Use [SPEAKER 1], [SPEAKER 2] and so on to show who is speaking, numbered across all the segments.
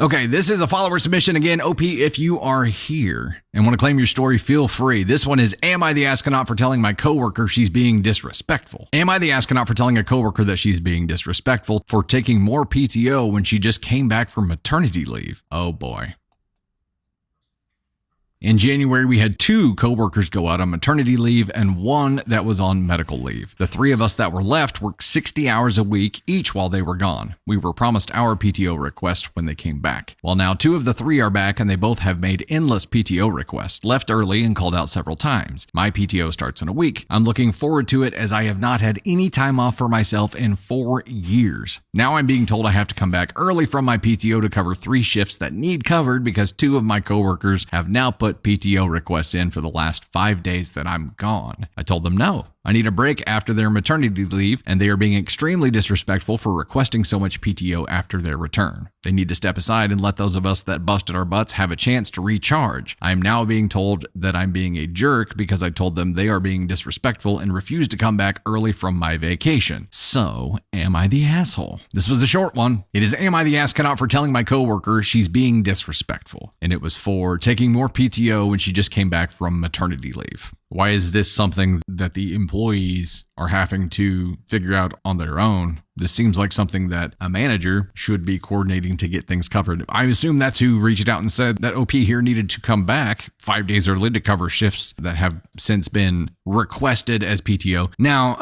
[SPEAKER 1] Okay, this is a follower submission. Again, OP, if you are here and want to claim your story, feel free. This one is, am I the astronaut for telling my coworker she's being disrespectful? Am I the astronaut for telling a coworker that she's being disrespectful for taking more PTO when she just came back from maternity leave? Oh boy. In January, we had 2 coworkers go out on maternity leave and 1 that was on medical leave. The 3 of us that were left worked 60 hours a week each while they were gone. We were promised our PTO request when they came back. Well, now 2 of the 3 are back and they both have made endless PTO requests, left early and called out several times. My PTO starts in a week. I'm looking forward to it as I have not had any time off for myself in 4 years. Now I'm being told I have to come back early from my PTO to cover 3 shifts that need covered because 2 of my coworkers have now put PTO requests in for the last 5 days that I'm gone. I told them no. I need a break after their maternity leave, and they are being extremely disrespectful for requesting so much PTO after their return. They need to step aside and let those of us that busted our butts have a chance to recharge. I am now being told that I'm being a jerk because I told them they are being disrespectful and refused to come back early from my vacation. So, am I the asshole? This was a short one. It is, am I the astronaut for telling my coworker she's being disrespectful? And it was for taking more PTO when she just came back from maternity leave. Why is this something that the employees are having to figure out on their own? This seems like something that a manager should be coordinating to get things covered. I assume that's who reached out and said that OP here needed to come back 5 days early to cover shifts that have since been requested as PTO. Now,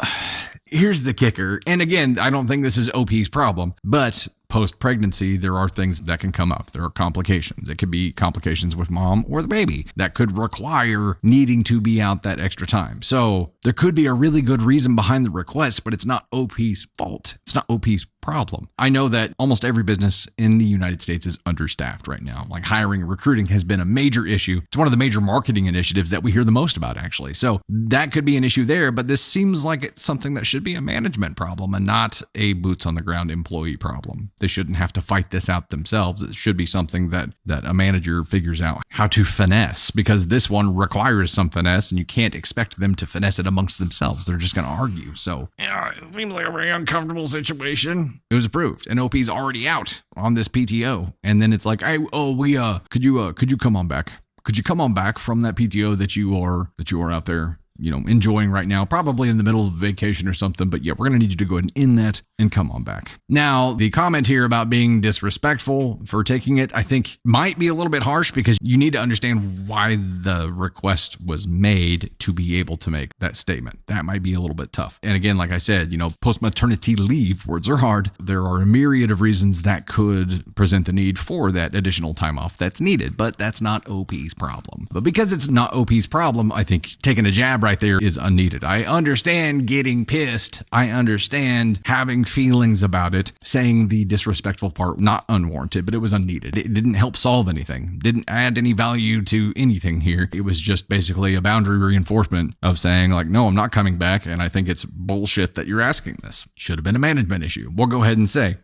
[SPEAKER 1] here's the kicker. And again, I don't think this is OP's problem, but post-pregnancy, there are things that can come up. There are complications. It could be complications with mom or the baby that could require needing to be out that extra time. So there could be a really good reason behind the request, but it's not OP's fault. It's not OP's problem. I know that almost every business in the United States is understaffed right now. Like hiring and recruiting has been a major issue. It's one of the major marketing initiatives that we hear the most about, actually. So that could be an issue there, but this seems like it's something that should be a management problem and not a boots on the ground employee problem. They shouldn't have to fight this out themselves. It should be something that a manager figures out how to finesse, because this one requires some finesse and you can't expect them to finesse it amongst themselves. They're just going to argue. So yeah, it seems like a very uncomfortable situation. It was approved and OP's already out on this PTO. And then it's like, hey, could you come on back? Could you come on back from that PTO that you are out there, enjoying right now, probably in the middle of vacation or something. But yeah, we're going to need you to go ahead and end that and come on back. Now, the comment here about being disrespectful for taking it, I think might be a little bit harsh because you need to understand why the request was made to be able to make that statement. That might be a little bit tough. And again, like I said, post-maternity leave, words are hard. There are a myriad of reasons that could present the need for that additional time off that's needed, but that's not OP's problem. But because it's not OP's problem, I think taking a jab right there is unneeded. I understand getting pissed. I understand having feelings about it, saying the disrespectful part, not unwarranted, but it was unneeded. It didn't help solve anything, didn't add any value to anything here. It was just basically a boundary reinforcement of saying like, no, I'm not coming back. And I think it's bullshit that you're asking this. Should have been a management issue. We'll go ahead and say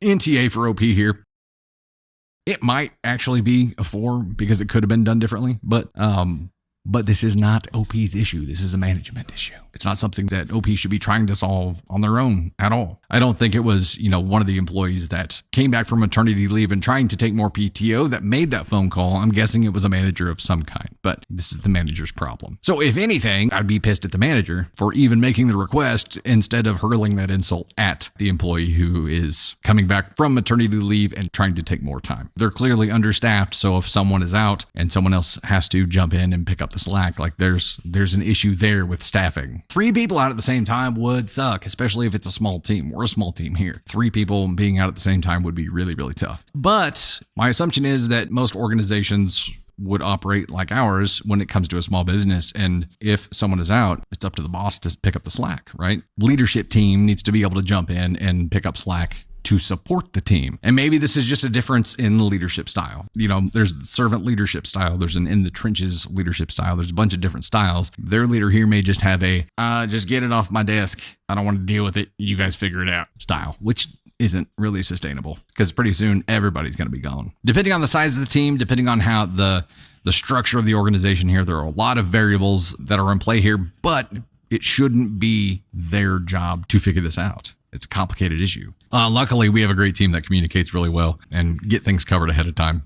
[SPEAKER 1] NTA for OP here. It might actually be a 4 because it could have been done differently, but this is not OP's issue. This is a management issue. It's not something that OP should be trying to solve on their own at all. I don't think it was, one of the employees that came back from maternity leave and trying to take more PTO that made that phone call. I'm guessing it was a manager of some kind, but this is the manager's problem. So if anything, I'd be pissed at the manager for even making the request instead of hurling that insult at the employee who is coming back from maternity leave and trying to take more time. They're clearly understaffed. So if someone is out and someone else has to jump in and pick up the slack, like there's an issue there with staffing. 3 people out at the same time would suck, especially if it's a small team. We're a small team here. 3 people being out at the same time would be really, really tough. But my assumption is that most organizations would operate like ours when it comes to a small business. And if someone is out, it's up to the boss to pick up the slack, right? Leadership team needs to be able to jump in and pick up slack to support the team. And maybe this is just a difference in the leadership style. There's the servant leadership style. There's an in the trenches leadership style. There's a bunch of different styles. Their leader here may just have a, just get it off my desk. I don't want to deal with it. You guys figure it out style, which isn't really sustainable because pretty soon everybody's going to be gone. Depending on the size of the team, depending on how the structure of the organization here, there are a lot of variables that are in play here, but it shouldn't be their job to figure this out. It's a complicated issue. Luckily, we have a great team that communicates really well and get things covered ahead of time.